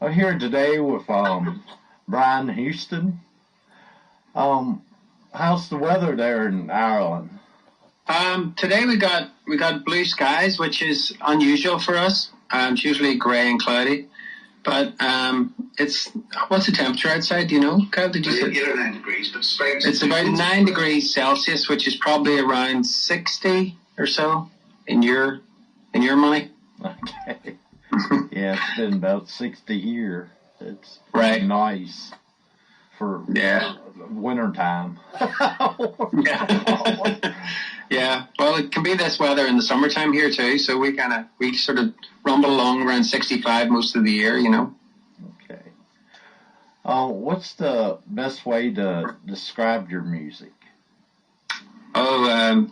I'm here today with Brian Houston. How's the weather there in Ireland? Today we got blue skies, which is unusual for us. It's usually grey and cloudy. But it's what's the temperature outside? Do you know, Cal? Did you say 8 or 9 degrees? But spring's it's about 9 degrees Celsius, which is probably around 60 or so in your money. Okay. Yeah, it's been about 60 here. It's right. Nice for winter time. Yeah. Yeah. Well, it can be this weather in the summertime here too. So we sort of rumble along around 65 most of the year, you know. Okay. What's the best way to describe your music? Oh,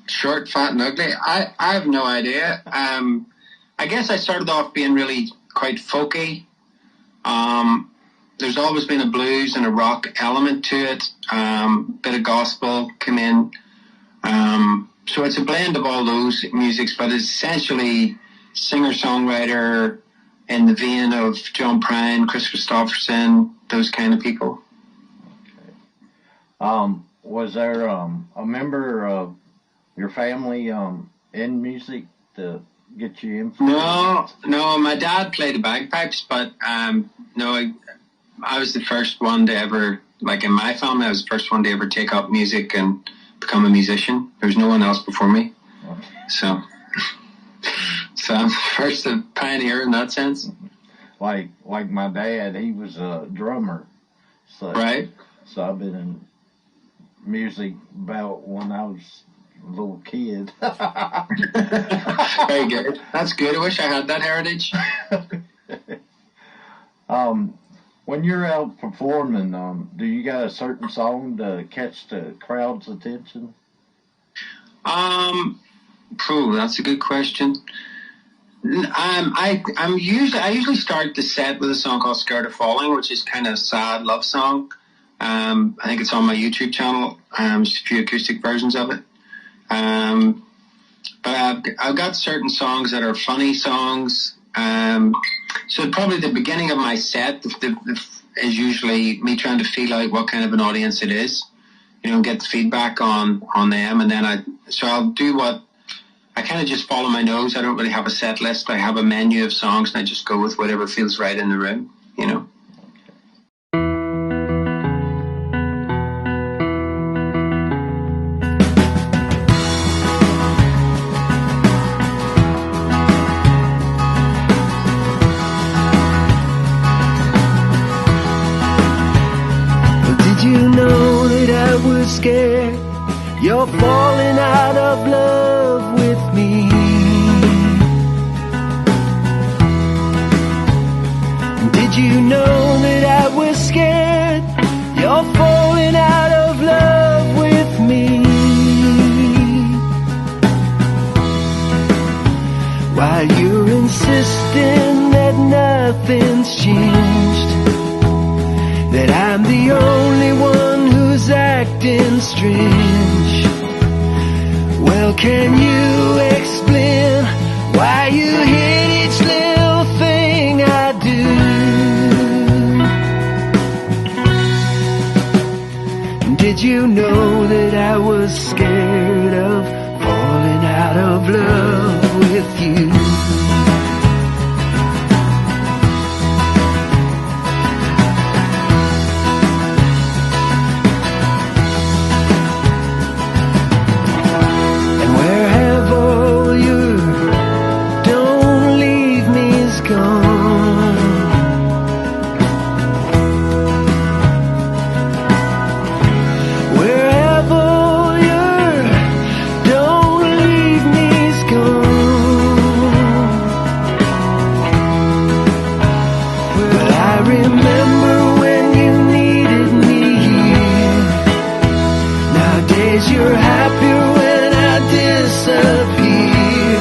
short, fat, and ugly. I have no idea. I guess I started off being really quite folky. There's always been a blues and a rock element to it. Bit of gospel come in. So it's a blend of all those musics, but it's essentially singer-songwriter in the vein of John Prine, Chris Christopherson, those kind of people. Okay. Was there a member of your family in music to get you influenced? No. My dad played the bagpipes, but no, I was the first one to ever, like in my family, I was the first one to ever take up music and become a musician. There was no one else before me. Okay. So I'm first a pioneer in that sense. Like my dad, he was a drummer. So, right. So I've been in music about when I was a little kid. Very good. That's good. I wish I had that heritage. When you're out performing, do you got a certain song to catch the crowd's attention? That's a good question. I usually start the set with a song called "Scared of Falling," which is kind of a sad love song. I think it's on my YouTube channel. Just a few acoustic versions of it. But I've got certain songs that are funny songs. So probably the beginning of my set is usually me trying to feel out what kind of an audience it is, you know, get the feedback on them, and then I'll do what I kind of just follow my nose. I don't really have a set list. I have a menu of songs, and I just go with whatever feels right in the room, you know. Scared you're falling out of love with me. Did you know that I was scared you're falling out of love with me? While you're insisting that nothing's changed, that I'm the only one who's acting strange. Well, can you explain why you hate each little thing I do? Did you know that I was scared of falling out of love with you? You're happier when I disappear,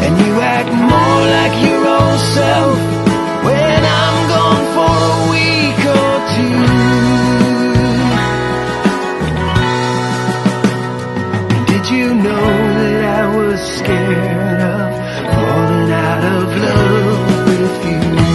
and you act more like your old self when I'm gone for a week or two. Did you know that I was scared of falling out of love with you?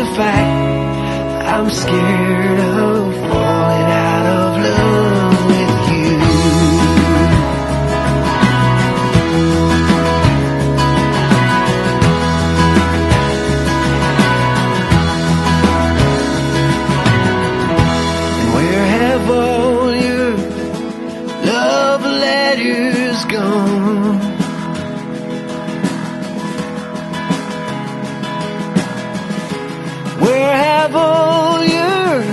the fact I'm scared of falling out of love with you. And where have all your love letters gone? Where have all your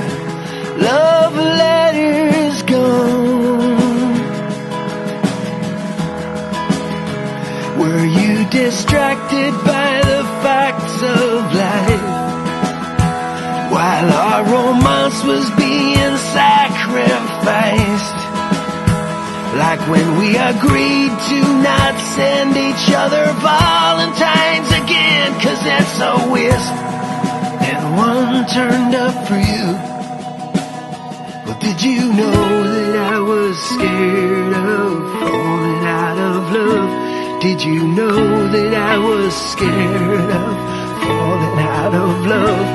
love letters gone? Were you distracted by the facts of life while our romance was being sacrificed? Like when we agreed to not send each other Valentines again, 'cause it's a wisp and one turned up for you. Well, did you know that I was scared of falling out of love? Did you know that I was scared of falling out of love?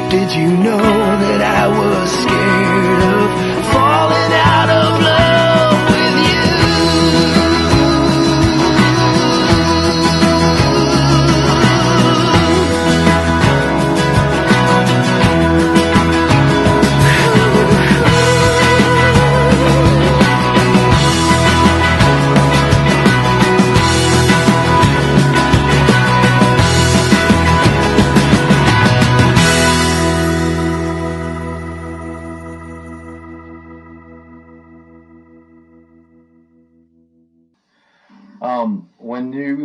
Did you know that I was scared of falling out of love with you? When you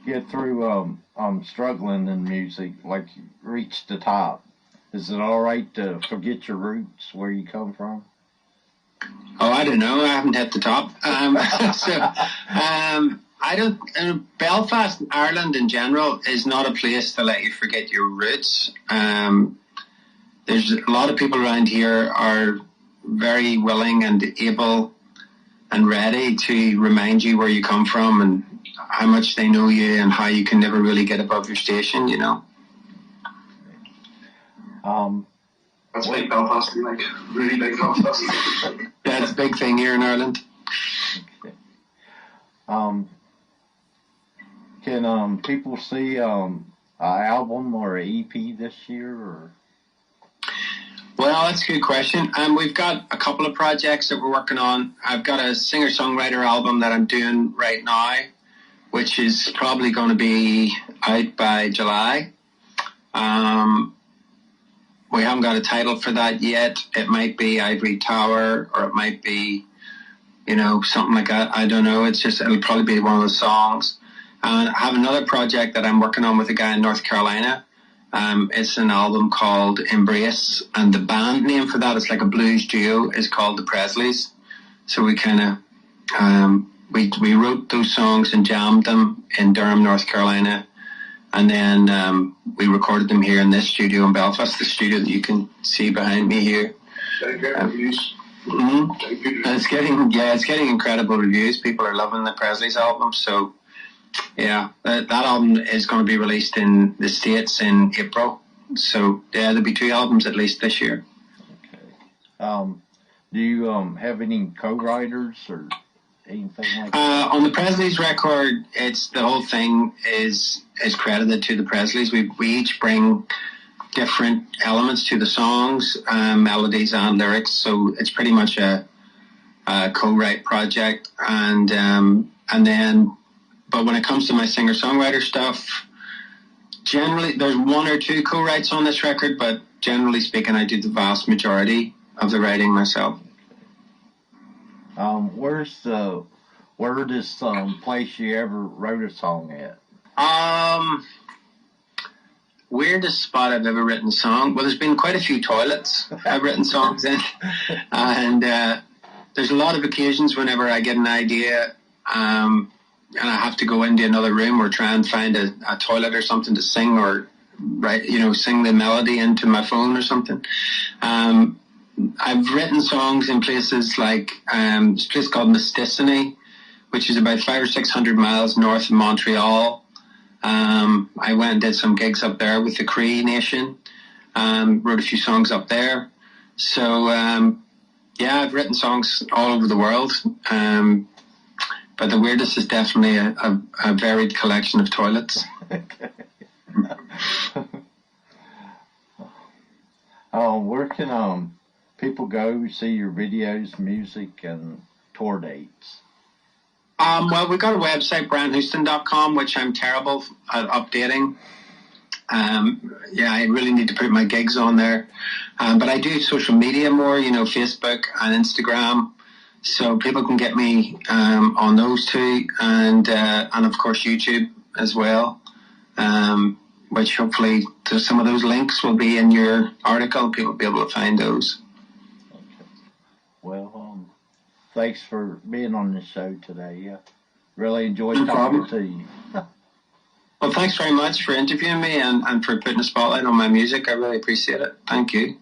get through struggling in music, like you reach the top, is it all right to forget your roots, where you come from? Oh, I don't know. I haven't hit the top. I don't. Belfast, Ireland in general, is not a place to let you forget your roots. There's a lot of people around here are very willing and able and ready to remind you where you come from and how much they know you and how you can never really get above your station, you know. That's big Belfast, like really big Belfast. Yeah, it's a big thing here in Ireland. Can people see an album or an EP this year? Or? Well, that's a good question. We've got a couple of projects that we're working on. I've got a singer-songwriter album that I'm doing right now, which is probably going to be out by July. We haven't got a title for that yet. It might be Ivory Tower, or it might be, something like that. I don't know. It'll probably be one of those songs. And I have another project that I'm working on with a guy in North Carolina. It's an album called Embrace, and the band name for that is like a blues duo, is called the Presleys. So we kind of we wrote those songs and jammed them in Durham, North Carolina, and then we recorded them here in this studio in Belfast, the studio that you can see behind me here. Very great reviews. Mm-hmm. It's getting incredible reviews. People are loving the Presleys album. So yeah, that album is going to be released in the States in April. So yeah, there'll be 2 albums at least this year. Okay. Do you have any co-writers or anything like that? On the Presleys record, it's the whole thing is credited to the Presleys. We each bring different elements to the songs, melodies and lyrics. So it's pretty much a co-write project. And then, but when it comes to my singer-songwriter stuff, generally there's 1 or 2 co-writes on this record, but generally speaking, I do the vast majority of the writing myself. Where's the weirdest place you ever wrote a song at? Weirdest spot I've ever written a song? Well, there's been quite a few toilets I've written songs in, and there's a lot of occasions whenever I get an idea and I have to go into another room or try and find a toilet or something to sing, or sing the melody into my phone or something. I've written songs in places like this place called Mistissini, which is about 500 or 600 miles north of Montreal. I went and did some gigs up there with the Cree Nation. Wrote a few songs up there. So, yeah, I've written songs all over the world. But the weirdest is definitely a varied collection of toilets. Where can people go see your videos, music, and tour dates? Well, we've got a website, brianhouston.com, which I'm terrible at updating. Yeah, I really need to put my gigs on there. But I do social media more, Facebook and Instagram. So people can get me on those two, and of course YouTube as well. Which hopefully some of those links will be in your article. People will be able to find those. Okay. Well, thanks for being on the show today. Really enjoyed talking to you. Well, thanks very much for interviewing me and for putting a spotlight on my music. I really appreciate it. Thank you.